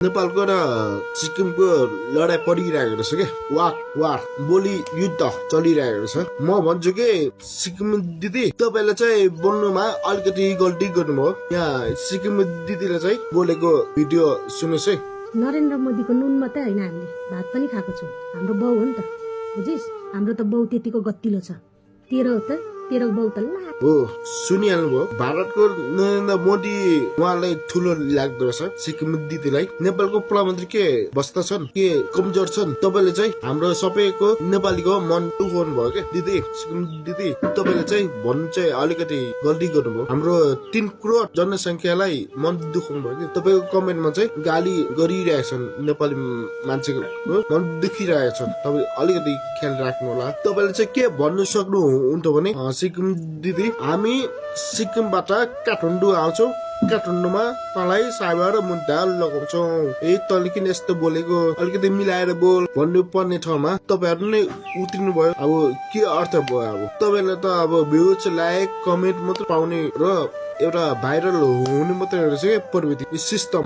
नेपालको र सिक्किमको लडाइँ परिरहेको रहेछ के वार बोली युद्ध चलिरहेको रहेछ। म भन्छु कि सिक्किम दिदी तपाईँले चाहिँ बोल्नुमा अलिकति गल्ती गर्नुभयो। यहाँ सिक्किम दिदीले चाहिँ बोलेको भिडियो सुन्नुहोस् है। नरेन्द्र मोदीको नुन मात्रै होइन, हामीले भात पनि खाएको छौँ। हाम्रो बाउ हो नि त, बुझिस्? हाम्रो त बाउ त्यतिको गतिलो छ। तेरो बाउ त हो सुनिहाल्नुभयो। भारतको नरेन्द्र मोदी उहाँलाई ठुलो लाग्दो रहेछ सिक्किम दिदीलाई। नेपालको प्रधानमन्त्री के बस्दा छन्, के कमजोर छन्? तपाईँले चाहिँ हाम्रो सबैको नेपालीको मन दुखाउनु भयो क्या दिदी। सिक्किम दिदी तपाईँले चाहिँ भन्नु चाहिँ अलिकति गल्ती गर्नुभयो। हाम्रो 3 करोड जनसङ्ख्यालाई मन दुखाउनु भयो कि। तपाईँको कमेन्टमा चाहिँ गाली गरिरहेछन्, नेपाली मान्छेको मन दुखिरहेको छ। तपाईँ अलिकति ख्याल राख्नु होला। तपाईँले चाहिँ के भन्नु सक्नु हुन्थ्यो भने सिक्किम दिदी हामी सिक्किमबाट काठमाडौँ आउँछौँ, काठमाडौँमा तँलाई साइबर मुद्दा लगाउँछौँ। तैँले किन यस्तो बोलेको, अलिकति मिलाएर बोल भन्नु पर्ने ठाउँमा तपाईँहरू नै उत्रिनु भयो। अब के अर्थ भयो? अब तपाईँले त अब भ्युज लाइक कमेन्ट मात्र पाउने र एउटा भाइरल हुने मात्रै रहेछ क्या प्रविधि सिस्टम।